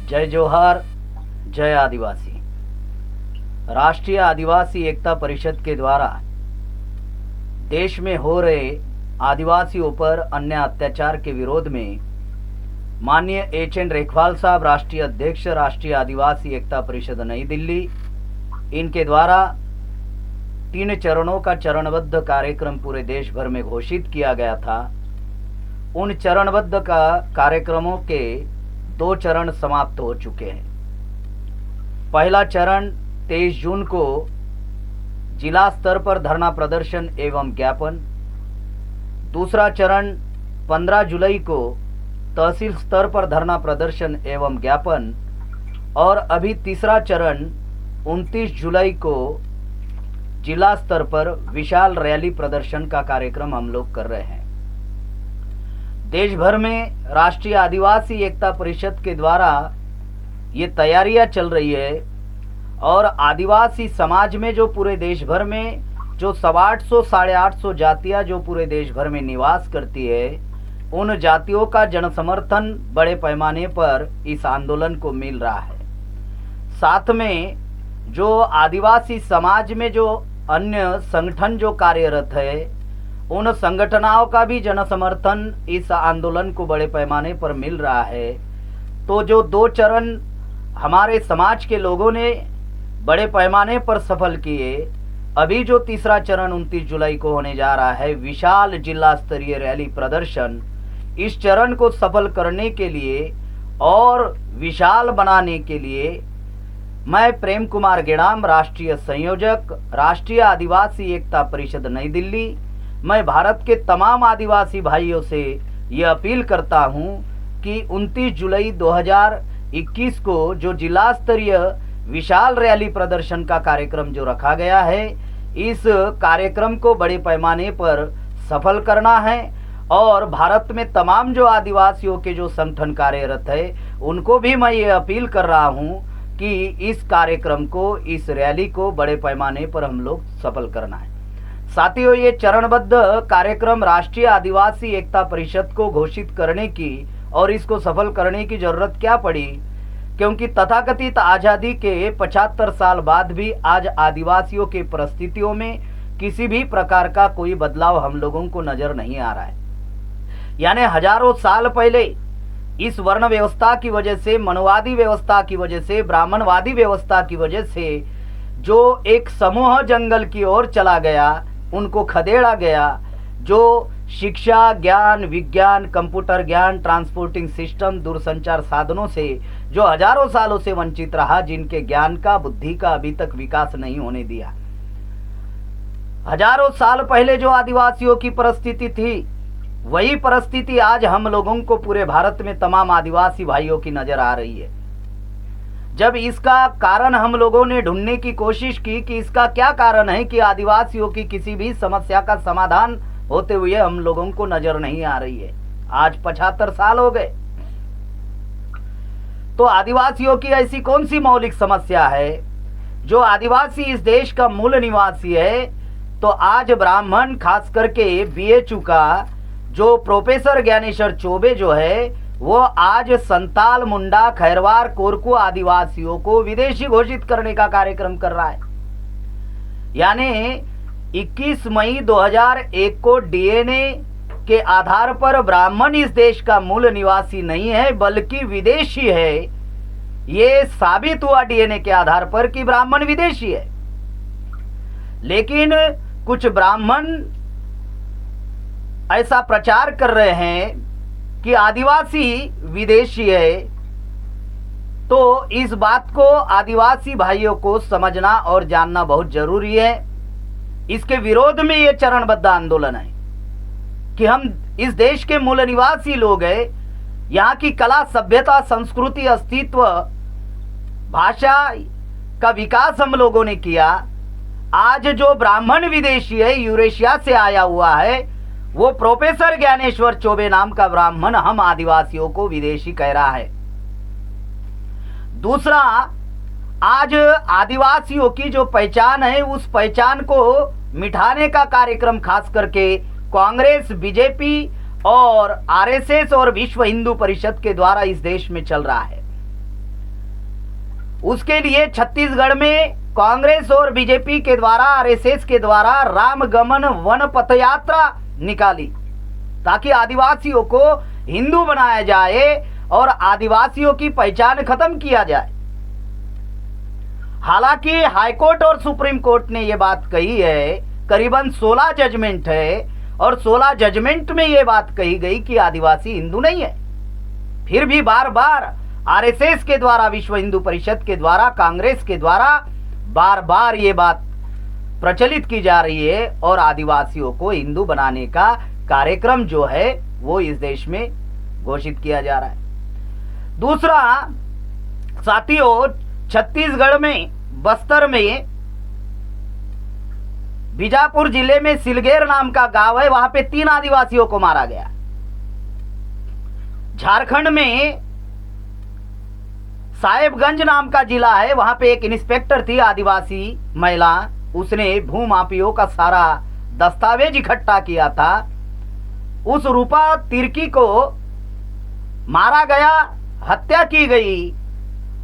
जय जोहार, जय आदिवासी। राष्ट्रीय आदिवासी एकता परिषद के द्वारा देश में हो रहे आदिवासियों पर अन्य अत्याचार के विरोध में माननीय एच.एन. रेखवाल साहब, राष्ट्रीय अध्यक्ष, राष्ट्रीय आदिवासी एकता परिषद नई दिल्ली, इनके द्वारा 3 चरणों का चरणबद्ध कार्यक्रम पूरे देश भर में घोषित किया गया था। उन चरणबद्ध कार्यक्रमों के 2 चरण समाप्त हो चुके हैं। पहला चरण 23 जून को जिला स्तर पर धरना प्रदर्शन एवं ज्ञापन, दूसरा चरण 15 जुलाई को तहसील स्तर पर धरना प्रदर्शन एवं ज्ञापन, और अभी तीसरा चरण 29 जुलाई को जिला स्तर पर विशाल रैली प्रदर्शन का कार्यक्रम हम लोग कर रहे हैं। देश भर में राष्ट्रीय आदिवासी एकता परिषद के द्वारा ये तैयारियां चल रही है, और आदिवासी समाज में जो पूरे देश भर में जो 850 साढ़े 800 जातियां जो पूरे देश भर में निवास करती है, उन जातियों का जन समर्थन बड़े पैमाने पर इस आंदोलन को मिल रहा है। साथ में जो आदिवासी समाज में जो अन्य संगठन जो कार्यरत है, उन संगठनों का भी जन समर्थन इस आंदोलन को बड़े पैमाने पर मिल रहा है। तो जो 2 चरण हमारे समाज के लोगों ने बड़े पैमाने पर सफल किए, अभी जो तीसरा चरण 29 जुलाई को होने जा रहा है, विशाल जिला स्तरीय रैली प्रदर्शन, इस चरण को सफल करने के लिए और विशाल बनाने के लिए मैं प्रेम कुमार गेड़ाम, राष्ट्रीय संयोजक, राष्ट्रीय आदिवासी एकता परिषद नई दिल्ली, मैं भारत के तमाम आदिवासी भाइयों से ये अपील करता हूं कि 29 जुलाई 2021 को जो जिला स्तरीय विशाल रैली प्रदर्शन का कार्यक्रम जो रखा गया है, इस कार्यक्रम को बड़े पैमाने पर सफल करना है। और भारत में तमाम जो आदिवासियों के जो संगठन कार्यरत है, उनको भी मैं ये अपील कर रहा हूं कि इस कार्यक्रम को, इस रैली को बड़े पैमाने पर हम लोग सफल करना है। साथियों, ये चरणबद्ध कार्यक्रम राष्ट्रीय आदिवासी एकता परिषद को घोषित करने की और इसको सफल करने की जरूरत क्या पड़ी, क्योंकि तथाकथित आज़ादी के 75 साल बाद भी आज आदिवासियों की परिस्थितियों में किसी भी प्रकार का कोई बदलाव हम लोगों को नजर नहीं आ रहा है। यानी हजारों साल पहले इस वर्ण व्यवस्था की वजह से, मनवादी व्यवस्था की वजह से, ब्राह्मणवादी व्यवस्था की वजह से जो एक समूह जंगल की ओर चला गया, उनको खदेड़ा गया। जो शिक्षा, ज्ञान, विज्ञान, कंप्यूटर ज्ञान, ट्रांसपोर्टिंग सिस्टम, दूरसंचार साधनों से जो हजारों सालों से वंचित रहा, जिनके ज्ञान का, बुद्धि का अभी तक विकास नहीं होने दिया। हजारों साल पहले जो आदिवासियों की परिस्थिति थी, वही परिस्थिति आज हम लोगों को पूरे भारत में तमाम आदिवासी भाइयों की नजर आ रही है। जब इसका कारण हम लोगों ने ढूंढने की कोशिश की कि इसका क्या कारण है कि आदिवासियों की किसी भी समस्या का समाधान होते हुए हम लोगों को नजर नहीं आ रही है। आज 75 साल हो गए, तो आदिवासियों की ऐसी कौन सी मौलिक समस्या है? जो आदिवासी इस देश का मूल निवासी है, तो आज ब्राह्मण, खास करके बीएचयू का जो प्रोफेसर ज्ञानेश्वर चौबे जो है, वो आज संताल, मुंडा, खैरवार, कोरकू आदिवासियों को विदेशी घोषित करने का कार्यक्रम कर रहा है। यानी 21 मई 2001 को डीएनए के आधार पर ब्राह्मण इस देश का मूल निवासी नहीं है, बल्कि विदेशी है। ये साबित हुआ डीएनए के आधार पर कि ब्राह्मण विदेशी है। लेकिन कुछ ब्राह्मण ऐसा प्रचार कर रहे हैं कि आदिवासी विदेशी है। तो इस बात को आदिवासी भाइयों को समझना और जानना बहुत जरूरी है। इसके विरोध में यह चरणबद्ध आंदोलन है कि हम इस देश के मूल निवासी लोग हैं। यहाँ की कला, सभ्यता, संस्कृति, अस्तित्व, भाषा का विकास हम लोगों ने किया। आज जो ब्राह्मण विदेशी है, यूरेशिया से आया हुआ है, वो प्रोफेसर ज्ञानेश्वर चौबे नाम का ब्राह्मण हम आदिवासियों को विदेशी कह रहा है। दूसरा, आज आदिवासियों की जो पहचान है, उस पहचान को मिटाने का कार्यक्रम खास करके कांग्रेस, बीजेपी और आरएसएस और विश्व हिंदू परिषद के द्वारा इस देश में चल रहा है। उसके लिए छत्तीसगढ़ में कांग्रेस और बीजेपी के द्वारा, आरएसएस के द्वारा रामगमन वन पथ यात्रा निकाली ताकि आदिवासियों को हिंदू बनाया जाए और आदिवासियों की पहचान खत्म किया जाए। हालांकि हाईकोर्ट और सुप्रीम कोर्ट ने यह बात कही है, करीबन 16 जजमेंट है और 16 जजमेंट में यह बात कही गई कि आदिवासी हिंदू नहीं है। फिर भी बार बार आरएसएस के द्वारा, विश्व हिंदू परिषद के द्वारा, कांग्रेस के द्वारा बार बार ये बात प्रचलित की जा रही है और आदिवासियों को हिंदू बनाने का कार्यक्रम जो है वो इस देश में घोषित किया जा रहा है। दूसरा साथियों, छत्तीसगढ़ में बस्तर में बीजापुर जिले में सिलगेर नाम का गांव है, वहां पे 3 आदिवासियों को मारा गया। झारखंड में साहेबगंज नाम का जिला है, वहां पे एक इंस्पेक्टर थी आदिवासी महिला, उसने भूमाफियों का सारा दस्तावेज इकट्ठा किया था। उस रूपा तिर्की को मारा गया, हत्या की गई,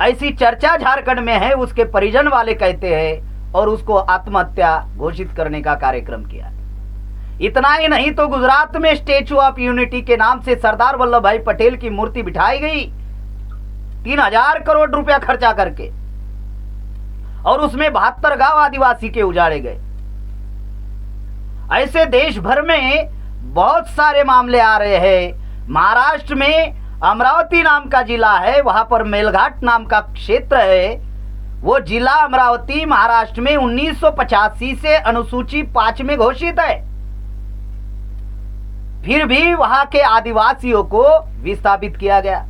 ऐसी चर्चा झारखंड में है। उसके परिजन वाले कहते हैं और उसको आत्महत्या घोषित करने का कार्यक्रम किया। इतना ही नहीं तो गुजरात में स्टैचू ऑफ यूनिटी के नाम से सरदार वल्लभ भाई पटेल की मूर्ति बिठाई गई 3000 करोड़ रुपया खर्चा करके, और उसमें 72 गांव आदिवासी के उजाड़े गए। ऐसे देश भर में बहुत सारे मामले आ रहे हैं। महाराष्ट्र में अमरावती नाम का जिला है, वहां पर मेलघाट नाम का क्षेत्र है। वो जिला अमरावती महाराष्ट्र में 1985 से अनुसूची 5 में घोषित है। फिर भी वहां के आदिवासियों को विस्थापित किया गया।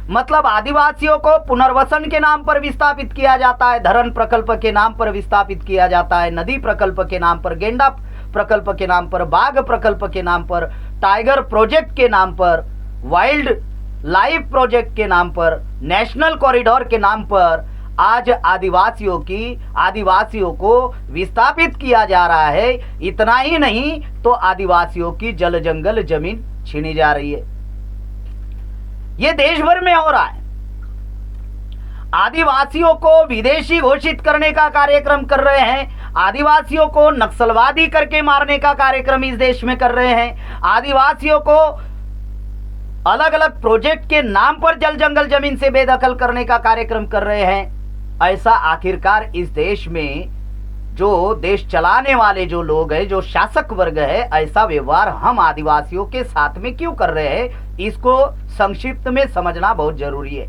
मतलब आदिवासियों को पुनर्वसन के नाम पर विस्थापित किया जाता है, धरण प्रकल्प के नाम पर विस्थापित किया जाता है, नदी प्रकल्प के नाम पर, गेंडा प्रकल्प के नाम पर, बाघ प्रकल्प के नाम पर, टाइगर प्रोजेक्ट के नाम पर, वाइल्ड लाइफ प्रोजेक्ट के नाम पर, नेशनल कॉरिडोर के नाम पर आज आदिवासियों को विस्थापित किया जा रहा है। इतना ही नहीं तो आदिवासियों की जल जंगल जमीन छीनी जा रही है। ये देश भर में हो रहा है। आदिवासियों को विदेशी घोषित करने का कार्यक्रम कर रहे हैं, आदिवासियों को नक्सलवादी करके मारने का कार्यक्रम इस देश में कर रहे हैं, आदिवासियों को अलग अलग प्रोजेक्ट के नाम पर जल जंगल जमीन से बेदखल करने का कार्यक्रम कर रहे हैं। ऐसा आखिरकार इस देश में जो देश चलाने वाले जो लोग हैं, जो शासक वर्ग है, ऐसा व्यवहार हम आदिवासियों के साथ में क्यों कर रहे हैं, इसको संक्षिप्त में समझना बहुत जरूरी है।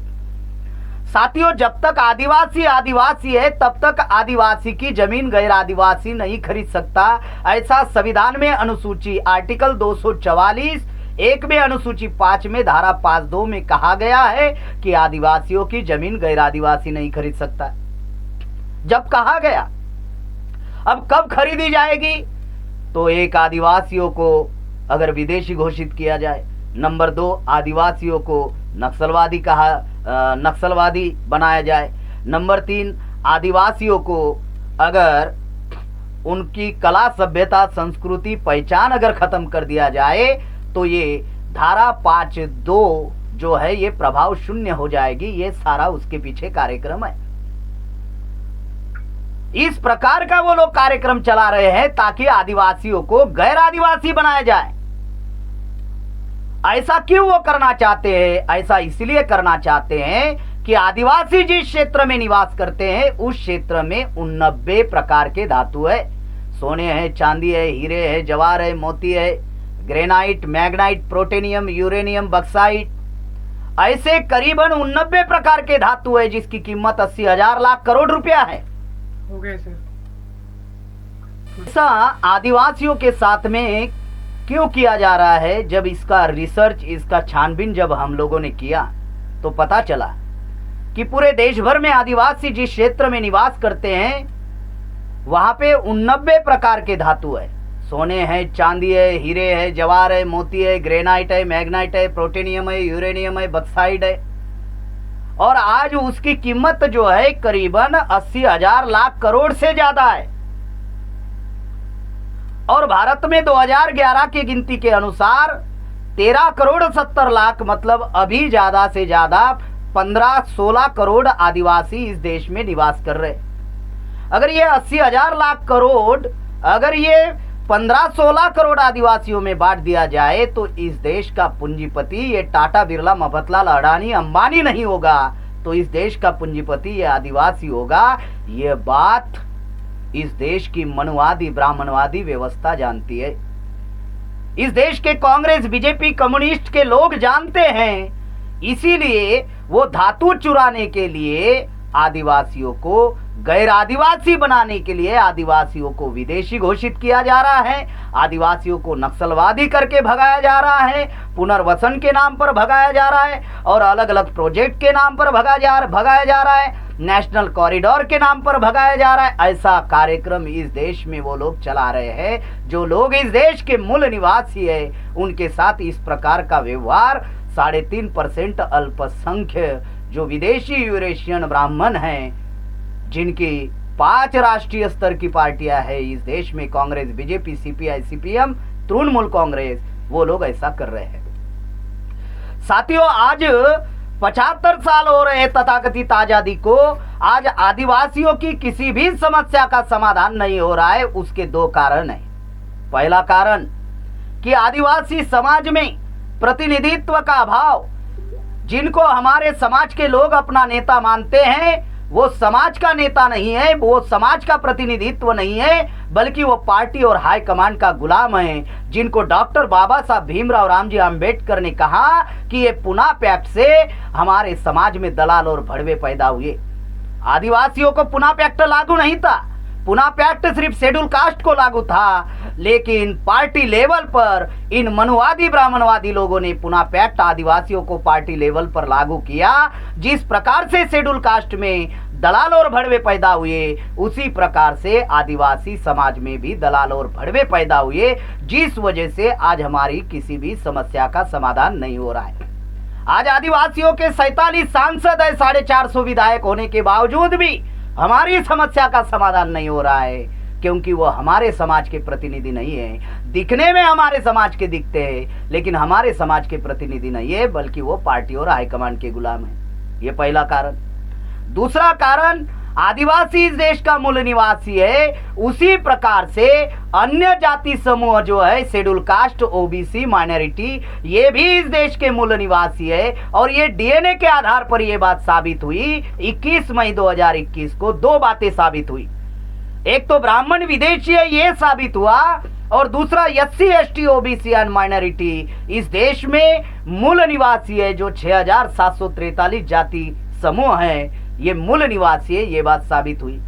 साथियों, जब तक आदिवासी आदिवासी है तब तक आदिवासी की जमीन गैर आदिवासी नहीं खरीद सकता। ऐसा संविधान में अनुसूची आर्टिकल 244 1 में अनुसूची 5 में धारा 5(2) में कहा गया है कि आदिवासियों की जमीन गैर आदिवासी नहीं खरीद सकता। जब कहा गया, अब कब खरीदी जाएगी? तो एक, आदिवासियों को अगर विदेशी घोषित किया जाए। नंबर 2, आदिवासियों को नक्सलवादी बनाया जाए। नंबर 3, आदिवासियों को अगर उनकी कला, सभ्यता, संस्कृति, पहचान अगर खत्म कर दिया जाए तो ये धारा 5(2) जो है ये प्रभाव शून्य हो जाएगी। ये सारा उसके पीछे कार्यक्रम है। इस प्रकार का वो लोग कार्यक्रम चला रहे हैं ताकि आदिवासियों को गैर आदिवासी बनाया जाए। ऐसा क्यों वो करना चाहते हैं? ऐसा इसलिए करना चाहते हैं कि आदिवासी जिस क्षेत्र में निवास करते हैं उस क्षेत्र में 89 प्रकार के धातु है। सोने है, चांदी है, हीरे है, जवाहर है, मोती है, ग्रेनाइट, मैग्नाइट, प्रोटेनियम, यूरेनियम, बक्साइट, ऐसे करीबन 89 प्रकार के धातु है जिसकी कीमत 80,000 लाख करोड़ रुपया है। हो गए सर। ऐसा आदिवासियों के साथ में क्यों किया जा रहा है? जब इसका रिसर्च, इसका छानबीन जब हम लोगों ने किया तो पता चला कि पूरे देश भर में आदिवासी जिस क्षेत्र में निवास करते हैं वहां पे 89 प्रकार के धातु है। सोने है, चांदी है, हीरे है, जवाहर है, मोती है, ग्रेनाइट है, मैग्नाइट है, प्रोटेनियम है, यूरेनियम है, बक्साइड है, और आज उसकी कीमत जो है करीबन 80,000 लाख करोड़ से ज्यादा है। और भारत में 2011 की गिनती के अनुसार 13 करोड़ 70 लाख, मतलब अभी ज्यादा से ज्यादा 15-16 करोड़ आदिवासी इस देश में निवास कर रहे हैं। अगर ये 80,000 लाख करोड़, अगर ये 15-16 करोड़ आदिवासियों में बांट दिया जाए तो इस देश का पूंजीपति ये टाटा, बिरला, मफतलाल, अडानी, अंबानी नहीं होगा, तो इस देश का पूंजीपति ये आदिवासी होगा। ये बात इस देश की मनुवादी, ब्राह्मणवादी व्यवस्था जानती है। इस देश के कांग्रेस, बीजेपी, कम्युनिस्ट के लोग जानते हैं। इसीलिए वो धातु चुराने के लिए आदिवासियों को, गैर आदिवासी बनाने के लिए आदिवासियों को विदेशी घोषित किया जा रहा है, आदिवासियों को नक्सलवादी करके भगाया जा रहा है, पुनर्वसन के नाम पर भगाया जा रहा है और अलग अलग प्रोजेक्ट के नाम पर भगाया जा रहा है, नेशनल कॉरिडोर के नाम पर भगाया जा रहा है। ऐसा कार्यक्रम इस देश में वो लोग चला रहे हैं। जो लोग इस देश के मूल निवासी है, उनके साथ इस प्रकार का व्यवहार 3.5% अल्पसंख्य जो विदेशी यूरेशियन ब्राह्मण हैं, जिनकी 5 राष्ट्रीय स्तर की पार्टियां हैं इस देश में, Congress, BJP, CPI, CPM, Trinamool Congress, वो लोग ऐसा कर रहे हैं। साथियों, आज 75 साल हो रहे हैं तथाकथित आजादी को। आज आदिवासियों की किसी भी समस्या का समाधान नहीं हो रहा है। उसके 2 कारण हैं। पहला कारण कि आदिवासी समाज में प्रतिनिधित्व का अभाव। जिनको हमारे समाज के लोग अपना नेता मानते हैं, वो समाज का नेता नहीं है, वो समाज का प्रतिनिधित्व नहीं है, बल्कि वो पार्टी और हाईकमांड का गुलाम है। जिनको डॉक्टर बाबा साहब भीमराव रामजी आम्बेडकर ने कहा कि ये पुना पैक्ट से हमारे समाज में दलाल और भड़वे पैदा हुए। आदिवासियों को पुना पैक्ट लागू नहीं था, पुना पैक्ट सिर्फ शेड्यूल कास्ट को लागू था, लेकिन पार्टी लेवल पर इन मनुवादी, ब्राह्मणवादी लोगों ने पुना पैक्ट आदिवासियों को पार्टी लेवल पर लागू किया। जिस प्रकार से शेड्यूल कास्ट में दलाल और भड़वे पैदा हुए, उसी प्रकार से आदिवासी समाज में भी दलाल और भड़वे पैदा हुए, जिस वजह से आज हमारी किसी भी समस्या का समाधान नहीं हो रहा है। आज आदिवासियों के 47 सांसद है, 450 विधायक होने के बावजूद भी हमारी समस्या का समाधान नहीं हो रहा है, क्योंकि वो हमारे समाज के प्रतिनिधि नहीं है। दिखने में हमारे समाज के दिखते हैं, लेकिन हमारे समाज के प्रतिनिधि नहीं है, बल्कि वो पार्टी और हाईकमांड के गुलाम है। ये पहला कारण। दूसरा कारण, आदिवासी इस देश का मूल निवासी है, उसी प्रकार से अन्य जाति समूह जो है, शेड्यूल कास्ट, ओबीसी, माइनॉरिटी, ये भी इस देश के मूल निवासी है। और ये डीएनए के आधार पर ये बात साबित हुई। 21 मई 2021 को 2 बातें साबित हुई। एक तो ब्राह्मण विदेशी है, ये साबित हुआ, और दूसरा SC, ST, OBC and minority इस देश में मूल निवासी है। जो 6,743 जाति समूह है, ये मूल निवासी है, ये बात साबित हुई।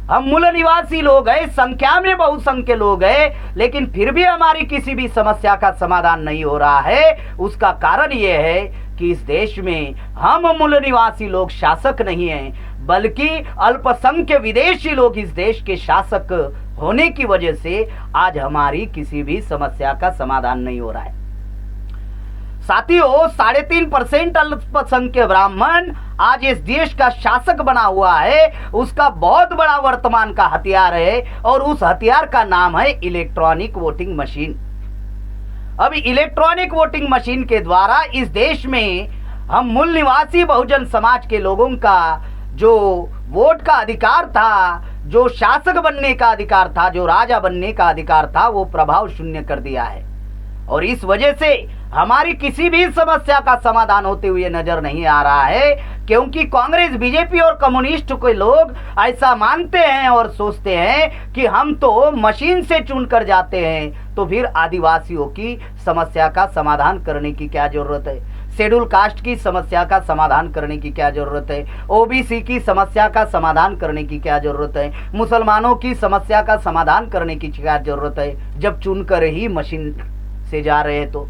हम मूल निवासी लोग हैं, संख्या में बहुसंख्य लोग हैं, लेकिन फिर भी हमारी किसी भी समस्या का समाधान नहीं हो रहा है। उसका कारण ये है कि इस देश में हम मूल निवासी लोग शासक नहीं हैं, बल्कि अल्पसंख्य विदेशी लोग इस देश के शासक होने की वजह से आज हमारी किसी भी समस्या का समाधान नहीं हो रहा है। साथियों, 3.5% अल्पसंख्य ब्राह्मण आज इस देश का शासक बना हुआ है। उसका बहुत बड़ा वर्तमान का हथियार है, और उस हथियार का नाम है इलेक्ट्रॉनिक वोटिंग मशीन। अब इलेक्ट्रॉनिक वोटिंग मशीन के द्वारा इस देश में हम मूल निवासी बहुजन समाज के लोगों का जो वोट का अधिकार था, जो शासक बनने का अधिकार था, जो राजा बनने का अधिकार था, वो प्रभाव शून्य कर दिया है। और इस वजह से हमारी किसी भी समस्या का समाधान होते हुए नजर नहीं आ रहा है, क्योंकि कांग्रेस, बीजेपी और कम्युनिस्ट के लोग ऐसा मानते हैं और सोचते हैं कि हम तो मशीन से चुन कर जाते हैं, तो फिर आदिवासियों की समस्या का समाधान करने की क्या जरूरत है, शेड्यूल कास्ट की समस्या का समाधान करने की क्या जरूरत है, ओबीसी की समस्या का समाधान करने की क्या जरूरत है, मुसलमानों की समस्या का समाधान करने की क्या जरूरत है, जब चुनकर ही मशीन से जा रहे हैं। तो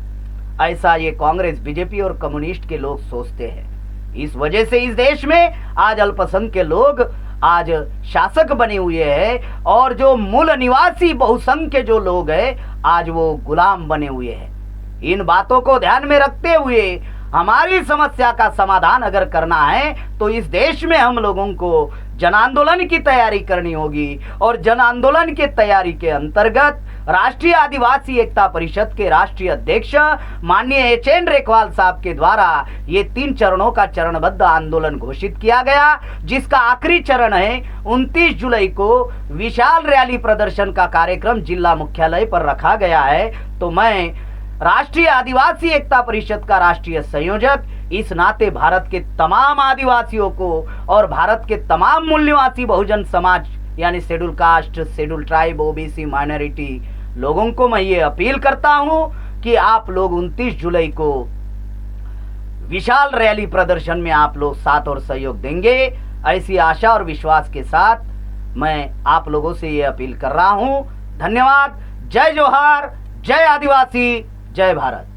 ऐसा ये कांग्रेस, बीजेपी और कम्युनिस्ट के लोग सोचते हैं। इस वजह से इस देश में आज अल्पसंख्य लोग आज शासक बने हुए हैं, और जो मूल निवासी बहुसंख्य जो लोग हैं, आज वो गुलाम बने हुए हैं। इन बातों को ध्यान में रखते हुए हमारी समस्या का समाधान अगर करना है, तो इस देश में हम लोगों को जन आंदोलन की तैयारी करनी होगी और जन आंदोलन के तैयारी के अंतर्गत राष्ट्रीय आदिवासी एकता परिषद के राष्ट्रीय अध्यक्ष माननीय एच.एन. रेखवाल साहब के द्वारा ये 3 चरणों का चरणबद्ध आंदोलन घोषित किया गया, जिसका आखिरी चरण है 29 जुलाई को विशाल रैली प्रदर्शन का कार्यक्रम जिला मुख्यालय पर रखा गया है। तो मैं राष्ट्रीय आदिवासी एकता परिषद का राष्ट्रीय संयोजक इस नाते भारत के तमाम आदिवासियों को और भारत के तमाम मूल्यवासी बहुजन समाज यानी schedule caste, schedule tribe, OBC, minority लोगों को मैं ये अपील करता हूं कि आप लोग 29 जुलाई को विशाल रैली प्रदर्शन में आप लोग साथ और सहयोग देंगे। ऐसी आशा और विश्वास के साथ मैं आप लोगों से ये अपील कर रहा हूं। धन्यवाद। जय जोहार, जय आदिवासी, जय भारत।